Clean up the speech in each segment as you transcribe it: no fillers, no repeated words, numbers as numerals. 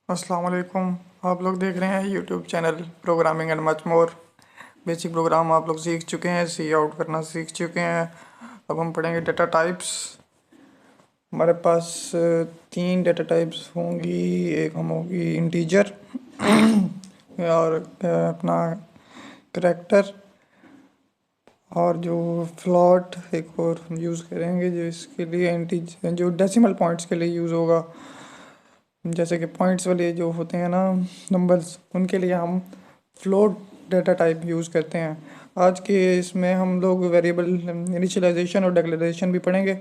अस्सलाम वालेकुम। आप लोग देख रहे हैं YouTube channel programming and much more. Basic programme आप लोग सीख चुके हैं, सी आउट करना सीख चुके हैं। अब हम पढ़ेंगे डेटा टाइप्स। हमारे पास तीन डेटा टाइप्स होंगी। एक हम होगी इंटीजर और अपना करैक्टर, और जो फ्लॉट एक और हम यूज़ करेंगे जो इसके लिए इंटीजर जो डेसिमल पॉइंट्स के लिए यूज़ होगा। जैसे कि पॉइंट्स वाले जो होते हैं ना नंबर्स, उनके लिए हम फ्लोट डेटा टाइप यूज़ करते हैं। आज के इसमें हम लोग वेरिएबल इनिशियलाइजेशन और डिक्लेरेशन भी पढ़ेंगे।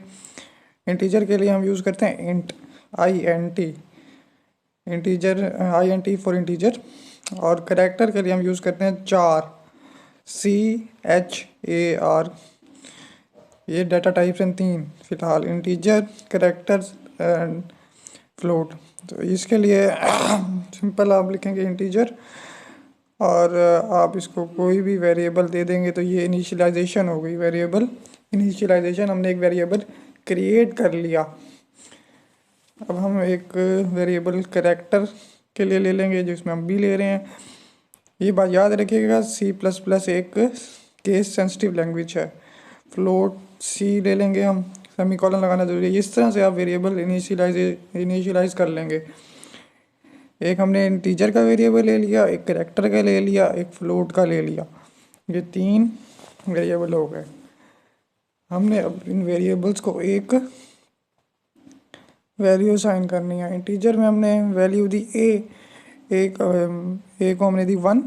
इंटीजर के लिए हम यूज़ करते हैं int, I N T, integer I N T for integer. और करेक्टर के लिए हम यूज़ करते हैं char, C H A R. ये डाटा टाइप्स हैं तीन फिलहाल, इंटीजर, करेक्टर्स एंड फ्लोट। तो इसके लिए सिंपल आप लिखेंगे इंटीजर और आप इसको कोई भी वेरिएबल दे देंगे तो ये इनिशियलाइजेशन हो गई। वेरिएबल इनिशियलाइजेशन, हमने एक वेरिएबल क्रिएट कर लिया। अब हम एक वेरिएबल करेक्टर के लिए ले लेंगे जिसमें हम बी ले रहे हैं। ये बात याद रखिएगा, सी प्लस प्लस एक केस सेंसिटिव लैंग्वेज है। फ्लोट सी ले लेंगे हम, सेमी कॉलन लगाना जरूरी है। इस तरह से आप वेरिएबल इनिशियलाइज कर लेंगे। एक हमने इंटीजर का वेरिएबल ले लिया, एक करेक्टर का ले लिया, एक फ्लोट का ले लिया। ये तीन वेरिएबल हो गए। हमने अब इन वेरिएबल्स को एक वैल्यू असाइन करनी है। इंटीजर में हमने वैल्यू दी ए, ए को हमने दी 1,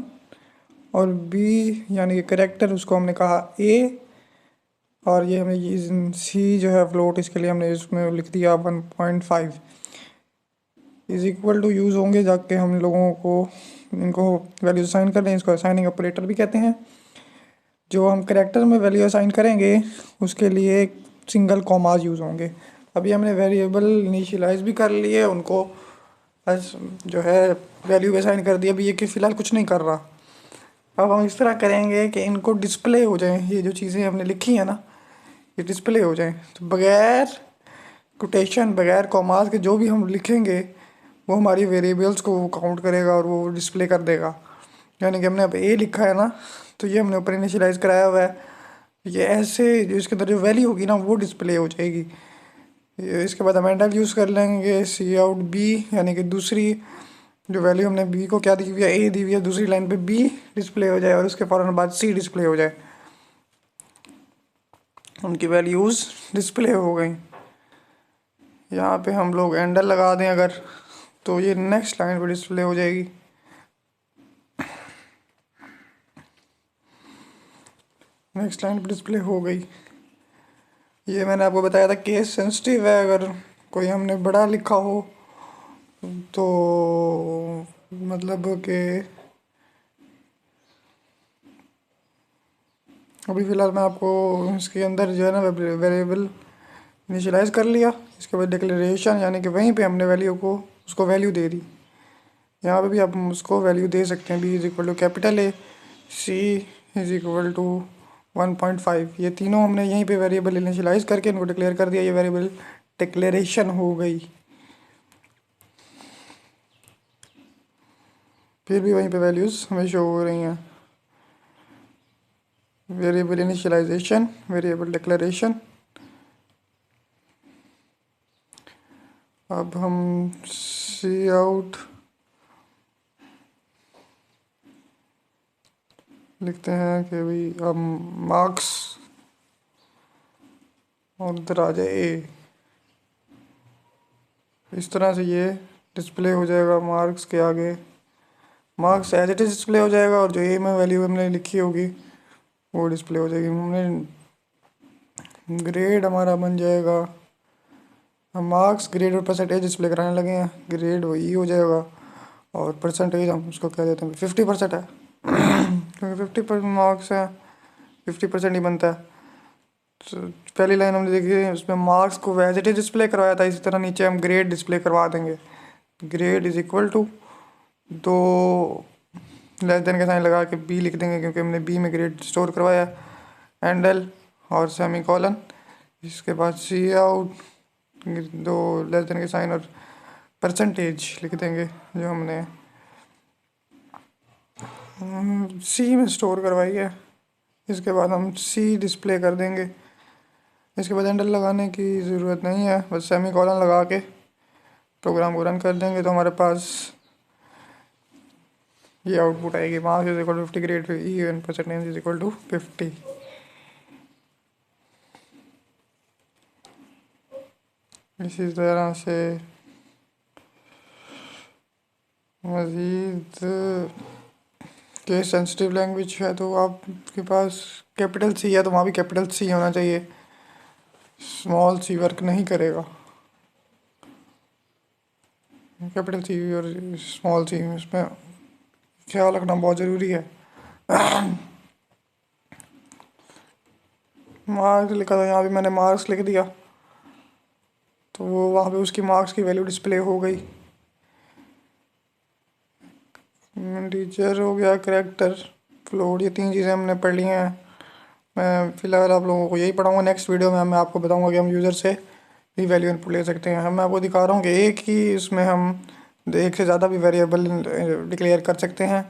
और बी यानी कि करेक्टर उसको हमने कहा ए, और ये हमने सी जो है फ्लोट, इसके लिए हमने इसमें लिख दिया 1.5 इज इक्वल टू यूज़ होंगे जाके हम लोगों को इनको वैल्यू असाइन कर लें। इसको असाइनिंग ऑपरेटर भी कहते हैं। जो हम करेक्टर में वैल्यू असाइन करेंगे उसके लिए सिंगल कॉमाज यूज़ होंगे। अभी हमने वेरिएबल इनिशियलाइज भी कर लिए, उनको बस जो है वैल्यू असाइन कर दिया। अभी ये कि फ़िलहाल कुछ नहीं कर रहा। अब हम इस तरह करेंगे कि इनको डिस्प्ले हो जाए, ये जो चीज़ें हमने लिखी हैं ना ये डिस्प्ले हो जाए। तो बगैर कोटेशन, बगैर कॉमास के जो भी हम लिखेंगे वो हमारी वेरिएबल्स को काउंट करेगा और वो डिस्प्ले कर देगा। यानी कि हमने अब ए लिखा है ना, तो ये हमने ऊपर इनिशियलाइज कराया हुआ है। ये ऐसे जो इसके अंदर जो वैल्यू होगी ना वो डिस्प्ले हो जाएगी। इसके बाद हम एंडल यूज़ कर लेंगे, सी आउट बी, यानी कि दूसरी जो वैल्यू हमने बी को क्या दी हुई है, ए दी हुई है, दूसरी लाइन पे बी डिस्प्ले हो जाए और उसके फ़ौरन बाद सी डिस्प्ले हो जाए। उनकी वैल्यूज़ डिस्प्ले हो गई। यहाँ पे हम लोग एंडल लगा दें अगर, तो ये नेक्स्ट लाइन पे डिस्प्ले हो जाएगी। नेक्स्ट लाइन पे डिस्प्ले हो गई। ये मैंने आपको बताया था केस सेंसिटिव है। अगर कोई हमने बड़ा लिखा हो तो मतलब कि अभी फ़िलहाल मैं आपको इसके अंदर जो है ना वेरिएबल इनिशियलाइज़ कर लिया। इसके बाद डिक्लेरेशन, यानी कि वहीं पे हमने वैल्यू को उसको वैल्यू दे दी। यहाँ पे भी आप उसको वैल्यू दे सकते हैं। B is equal to capital A, C is equal to 1.5। ये तीनों हमने यहीं पे वेरिएबल इनिशियलाइज़ करके इनको डिक्लेयर कर दिया। ये वेरिएबल डिक्लेरेशन हो गई। फिर भी वहीं पे वैल्यूज़ हमें शो हो रही हैं। Variable initialisation, variable declaration. अब हम सी आउट लिखते हैं कि भाई अब मार्क्स और उधर आ जाए ए। इस तरह से ये डिस्प्ले हो जाएगा मार्क्स के आगे। Marks as it is display हो जाएगा और जो ए में वैल्यू हमने लिखी होगी वो डिस्प्ले हो जाएगी। हमने ग्रेड हमारा बन जाएगा, हम मार्क्स, ग्रेड और परसेंटेज डिस्प्ले कराने लगे हैं। ग्रेड वही हो जाएगा और परसेंटेज हम उसको कह देते हैं 50% है क्योंकि 50% मार्क्स है, 50% ही बनता है। तो पहली लाइन हमने देखी उसमें मार्क्स को एज इट इज़ डिस्प्ले करवाया था, इसी तरह नीचे हम ग्रेड डिस्प्ले करवा देंगे। ग्रेड इज इक्वल टू, दो लेस देन का साइन लगा के बी लिख देंगे क्योंकि हमने बी में ग्रेड स्टोर करवाया। एंडल और सेमी कॉलन, इसके बाद सी आउट, दो लेस देन के साइन और परसेंटेज लिख देंगे जो हमने सी में स्टोर करवाई है। इसके बाद हम सी डिस्प्ले कर देंगे। इसके बाद एंटर लगाने की ज़रूरत नहीं है, बस सेमी कॉलन लगा के प्रोग्राम को रन कर देंगे तो हमारे पास ये आउटपुट आएगी। Marks is equal to 50, grade E percentage is equal to 50। इसी तरह से मज़ीद केस सेंसिटिव लैंग्वेज है तो आपके पास कैपिटल सी है तो वहाँ भी कैपिटल सी होना चाहिए, स्मॉल सी वर्क नहीं करेगा। कैपिटल सी और स्मॉल सी इसमें ख्याल रखना बहुत ज़रूरी है। मार्क्स लिखा था, यहाँ भी मैंने मार्क्स लिख दिया तो वो वहाँ पे उसकी मार्क्स की वैल्यू डिस्प्ले हो गई। टीचर हो गया, करेक्टर, फ्लोट, ये 3 चीज़ें हमने पढ़ ली हैं। मैं फ़िलहाल आप लोगों को यही पढ़ाऊँगा। नेक्स्ट वीडियो में मैं आपको बताऊँगा कि हम यूज़र से भी वैल्यू इनपुट ले सकते हैं। मैं आपको दिखा रहा हूँ कि एक ही इसमें हम एक से ज़्यादा भी वेरिएबल डिक्लेयर कर सकते हैं।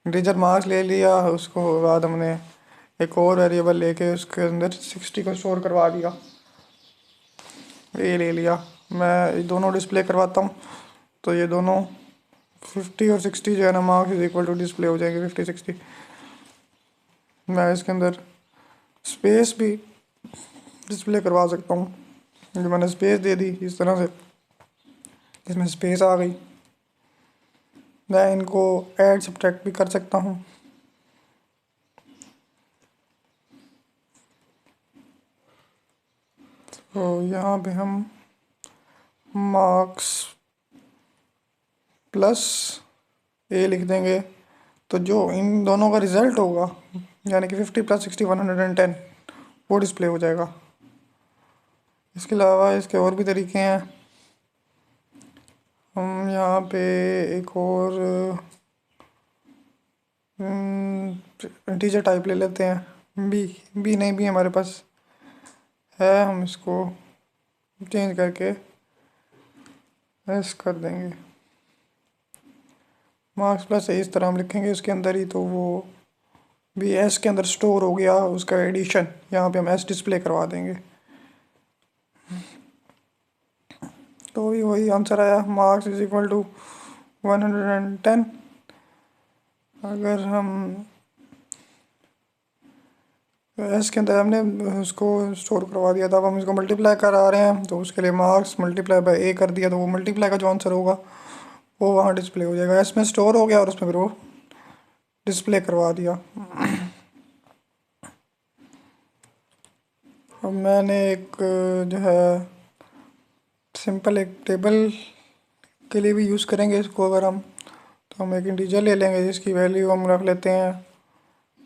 टीचर मार्क्स ले लिया, उसको बाद हमने एक और वेरिएबल लेके उसके अंदर 60 को स्टोर करवा दिया। ये ले लिया, मैं दोनों डिस्प्ले करवाता हूँ तो ये दोनों 50 और 60 जो है ना, marks is equal to display हो जाएंगे 50 60। मैं इसके अंदर स्पेस भी डिस्प्ले करवा सकता हूँ, जो मैंने स्पेस दे दी इस तरह से, इसमें स्पेस आ गई। मैं इनको ऐड सब्ट्रैक्ट भी कर सकता हूँ। तो यहाँ पे हम मार्क्स प्लस ए लिख देंगे तो जो इन दोनों का रिज़ल्ट होगा यानी कि 50 + 60 110 वो डिस्प्ले हो जाएगा। इसके अलावा इसके और भी तरीके हैं। हम यहाँ पे एक और इंटीजर टाइप ले लेते हैं, बी नहीं, भी हमारे पास है, हम इसको चेंज करके एस कर देंगे। मार्क्स प्लस इस तरह हम लिखेंगे उसके अंदर ही, तो वो भी एस के अंदर स्टोर हो गया। उसका एडिशन यहाँ पे हम एस डिस्प्ले करवा देंगे तो भी वही आंसर आया, मार्क्स इज इक्वल टू 110। अगर हम एस के अंदर हमने उसको स्टोर करवा दिया था, अब हम इसको मल्टीप्लाई करा रहे हैं तो उसके लिए मार्क्स मल्टीप्लाई बाय ए कर दिया तो वो मल्टीप्लाई का जो आंसर होगा वो वहाँ डिस्प्ले हो जाएगा। एस में स्टोर हो गया और उसमें फिर वो डिस्प्ले करवा दिया। अब मैंने एक जो है सिंपल एक टेबल के लिए भी यूज़ करेंगे इसको। अगर हम तो हम एक इंटीजर ले लेंगे जिसकी वैल्यू हम रख लेते हैं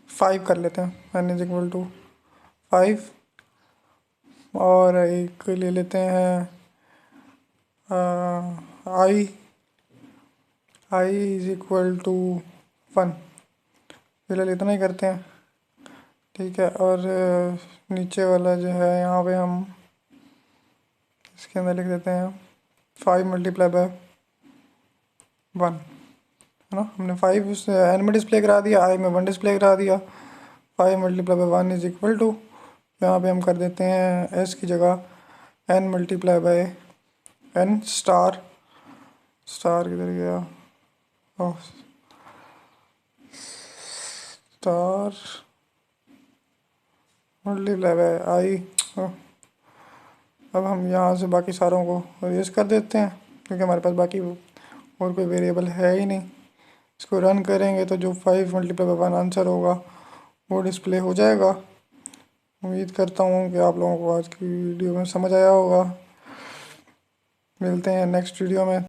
5 कर लेते हैं, n इज इक्वल टू 5, और एक ले लेते हैं i इज इक्वल टू 1। फिलहाल इतना ही करते हैं, ठीक है। और नीचे वाला जो है यहाँ पे हम इसके अंदर लिख देते हैं 5 × 1, है ना। हमने 5 उस n में डिस्प्ले करा दिया, i में 1 डिस्प्ले करा दिया। 5 × 1 इज इक्वल टू, यहाँ पे हम कर देते हैं s की जगह n × n स्टार किधर गया, ओह स्टार × i। अब हम यहाँ से बाकी सारों को रेज कर देते हैं क्योंकि हमारे पास बाकी और कोई वेरिएबल है ही नहीं। इसको रन करेंगे तो जो 5 × 1 आंसर होगा वो डिस्प्ले हो जाएगा। उम्मीद करता हूँ कि आप लोगों को आज की वीडियो में समझ आया होगा। मिलते हैं नेक्स्ट वीडियो में।